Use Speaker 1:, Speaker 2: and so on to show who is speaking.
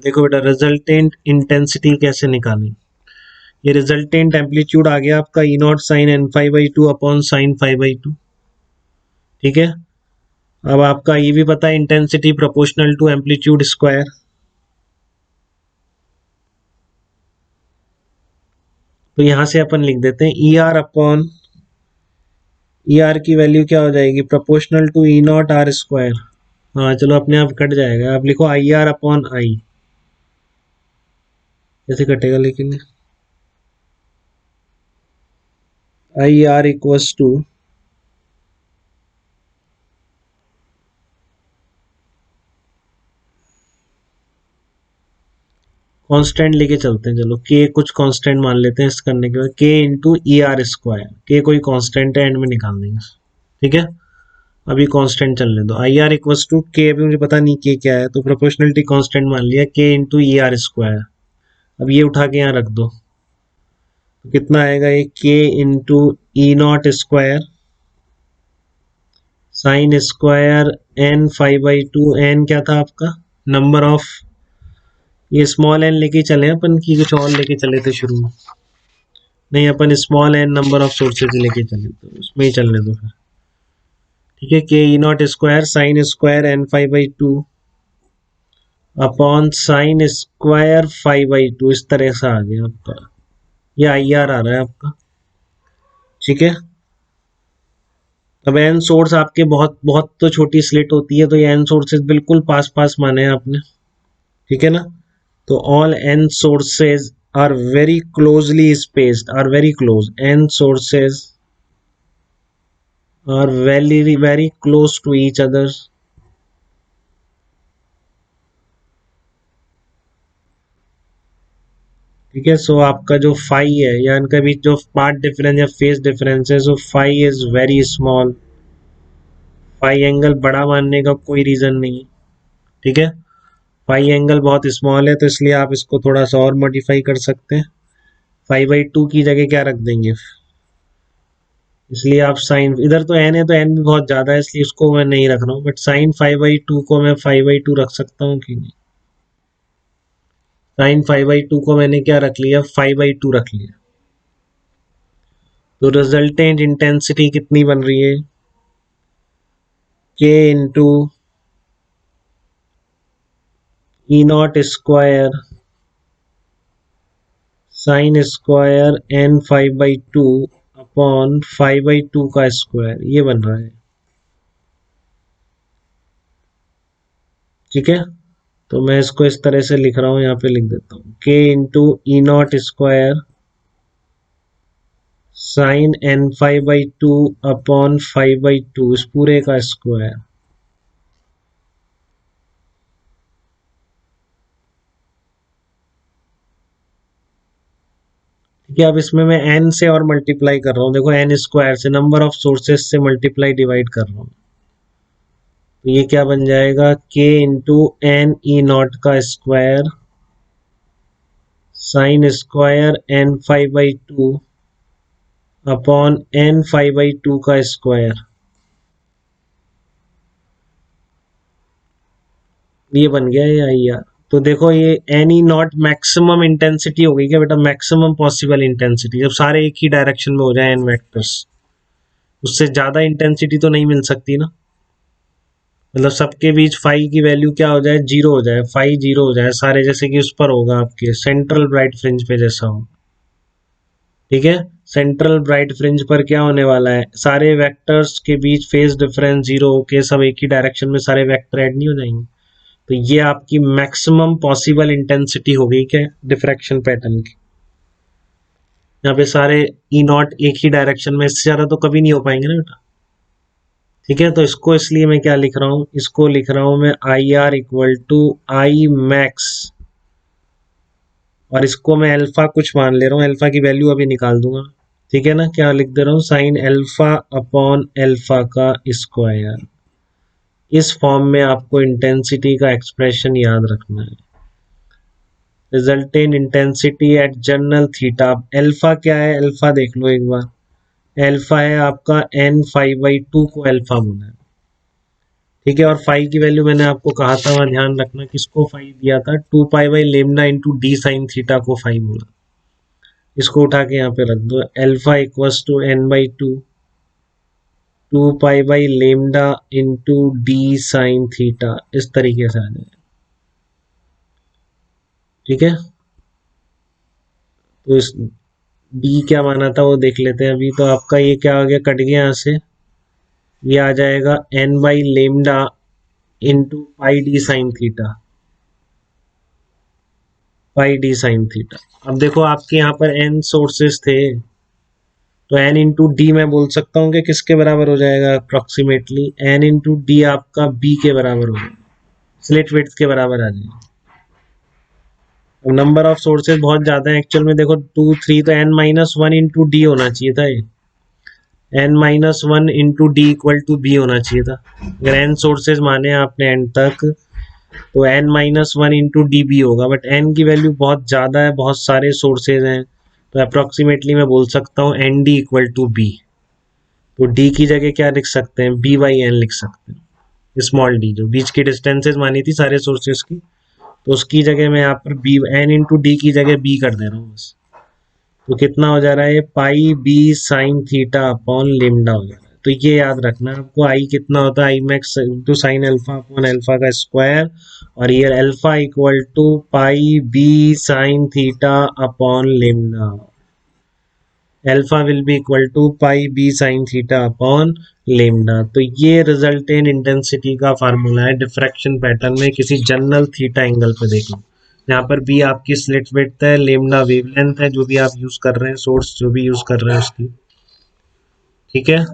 Speaker 1: देखो बेटा, resultant intensity कैसे निकालें। ये रिजल्टेंट एम्पलीट्यूड आ गया आपका E naught sine N five by two upon sine five by two. ठीक है, अब आपका ये भी पता है intensity proportional to amplitude square. तो यहां से अपन लिख देते हैं E R upon E R की वैल्यू क्या हो जाएगी, proportional to E naught R square. हाँ चलो, अपने आप कट जाएगा। आप लिखो आई आर अपॉन आई, कैसे कटेगा लेकिन, I R equals to constant लेके चलते हैं। चलो के कुछ कांस्टेंट मान लेते हैं इस करने के बाद, के इंटू ई आर स्क्वायर। के कोई कांस्टेंट है, एंड में निकाल देंगे। ठीक है, अभी कांस्टेंट चलने दो। आई आर इक्वल्स टू के, अभी मुझे पता नहीं के क्या है, तो प्रोपोर्शनलिटी कांस्टेंट मान लिया, के इंटू ई आर स्क्वायर। अब ये उठा के यहाँ रख दो, तो कितना आएगा ये, K into E naught square sine square N five by two. N क्या था आपका, नंबर ऑफ, ये स्मॉल एन लेके चले अपन की कुछ और लेके चले थे शुरू में, नहीं अपन small N number of sources लेके चले, तो उसमें ही चलने दो फिर। ठीक है, K E naught square sine square N five by two upon sine square five by two, इस तरह से आ गया आपका, ये आई आर आ रहा है आपका। ठीक है, अब एन सोर्स आपके बहुत बहुत तो छोटी स्लिट होती है, तो ये एन सोर्सेज बिल्कुल पास पास माने हैं आपने। ठीक है ना, तो all n sources are very closely spaced, are very close, n sources are very close to each other। ठीक है, सो आपका जो फाई है या इनका बीच जो पार्ट डिफरेंस या फेज डिफरेंस है, so phi is very small. Phi angle बड़ा मानने का कोई रीजन नहीं। ठीक है, फाई एंगल बहुत स्मॉल है, तो इसलिए आप इसको थोड़ा सा और मॉडिफाई कर सकते हैं। फाइव बाई टू की जगह क्या रख देंगे, इसलिए आप साइन, इधर तो एन है तो एन भी बहुत ज्यादा है, इसलिए उसको मैं नहीं रख रहा हूँ, but sine five by two को मैं फाइव बाई टू रख सकता हूँ कि नहीं। साइन फाइव बाई टू को मैंने क्या रख लिया, फाइव बाई टू रख लिया। तो रिजल्टेंट इंटेंसिटी कितनी बन रही है, K into E naught square sine square N five by two upon five by two का स्क्वायर, ये बन रहा है। ठीक है, तो मैं इसको इस तरह से लिख रहा हूँ, यहाँ पे लिख देता हूँ, K into E naught square sine N five by two upon five by two, इस पूरे का स्क्वायर। ठीक है, अब इसमें मैं n से और मल्टीप्लाई कर रहा हूँ। देखो n स्क्वायर से, नंबर ऑफ सोर्सेस से मल्टीप्लाई डिवाइड कर रहा हूँ, तो ये क्या बन जाएगा, k into N E naught का square sine square N five by two upon N five by two का स्क्वायर। ये बन गया ये आई आर। तो देखो ये N E naught maximum intensity हो गई क्या बेटा, मैक्सिमम पॉसिबल इंटेंसिटी, जब सारे एक ही डायरेक्शन में हो जाए एन वेक्टर्स, उससे ज्यादा इंटेंसिटी तो नहीं मिल सकती ना। मतलब सबके बीच फाई की वैल्यू क्या हो जाए, जीरो हो जाए, फाई जीरो हो जाए सारे, जैसे कि उस पर होगा आपके सेंट्रल ब्राइट फ्रिंज पे जैसा हो। ठीक है, सेंट्रल ब्राइट फ्रिंज पर क्या होने वाला है, सारे वेक्टर्स के बीच फेज डिफरेंस जीरो होके सब एक ही डायरेक्शन में सारे वेक्टर ऐड नहीं हो जाएंगे। तो ये आपकी मैक्सिमम पॉसिबल इंटेंसिटी हो गई क्या डिफ्रैक्शन पैटर्न की। यहाँ पे सारे ई नॉट एक ही डायरेक्शन में, इससे ज्यादा तो कभी नहीं हो पाएंगे ना बेटा। ठीक है, तो इसको इसलिए मैं क्या लिख रहा हूँ, इसको लिख रहा हूँ मैं I R equal to I max, और इसको मैं अल्फा कुछ मान ले रहा हूँ, अल्फा की वैल्यू अभी निकाल दूंगा। ठीक है ना, क्या लिख दे रहा हूँ, साइन अल्फा अपॉन अल्फा का स्क्वायर। इस फॉर्म में आपको इंटेंसिटी का एक्सप्रेशन याद रखना है। Resultant intensity at general theta, alpha क्या है, अल्फा देख लो एक बार, अल्फा है आपका एन फाइव बाई टू को अल्फा बोला है। ठीक है। और फाई की वैल्यू मैंने आपको कहा था, वहां ध्यान रखना किसको फाई दिया था, 2 pi by lambda into D sine theta को फाई बोला। इसको उठा के यहाँ पे रख दो, alpha equals to N by two 2 pi by lambda into D sine theta, इस तरीके से आ जाए। ठीक है, तो इस डी क्या माना था वो देख लेते हैं अभी। तो आपका ये क्या आ गया, कट गया यहाँ से, ये आ जाएगा N by lambda into pi D sine theta, pi D sine theta. अब देखो आपके यहाँ पर एन सोर्सेस थे, तो एन इंटू डी मैं बोल सकता हूँ कि किसके बराबर हो जाएगा, अप्रोक्सीमेटली एन इंटू डी आपका बी के बराबर हो जाएगा, स्लिट विड्थ के बराबर आ जाएगा। अब नंबर ऑफ सोर्सेज बहुत ज्यादा है एक्चुअल में, देखो 2 3, तो N minus one into D होना चाहिए था, ये N minus one into D equal to B होना चाहिए था। अगर एन सोर्सेज माने आपने एंड तक, तो N minus one into D B होगा, बट एन की वैल्यू बहुत ज़्यादा है, बहुत सारे सोर्सेज हैं, तो अप्रोक्सीमेटली मैं बोल सकता हूँ N D equal to B. तो डी की जगह क्या लिख सकते हैं, बी बाई एन लिख सकते हैं, स्मॉल डी जो बीच की डिस्टेंसेज मानी थी सारे सोर्सेज की, तो उसकी जगह मैं यहाँ पर बी एन इंटू डी की जगह बी कर दे रहा हूँ बस। तो कितना हो जा रहा है, pi B sine theta upon lambda हो जा रहा है। तो ये याद रखना आपको, आई कितना होता है, I max to sine alpha upon alpha का स्क्वायर, और ये alpha equal to pi B sine theta upon lambda, alpha will be equal to pi B sine theta upon lambda. तो ये रिजल्टेंट इंटेंसिटी का फार्मूला है diffraction pattern में किसी general theta angle पे। देखो यहाँ पर बी आपकी स्लिट विड्थ है, लेमडा वेवलेंथ है जो भी आप यूज कर रहे हैं, सोर्स जो भी यूज कर रहे हैं उसकी। ठीक है।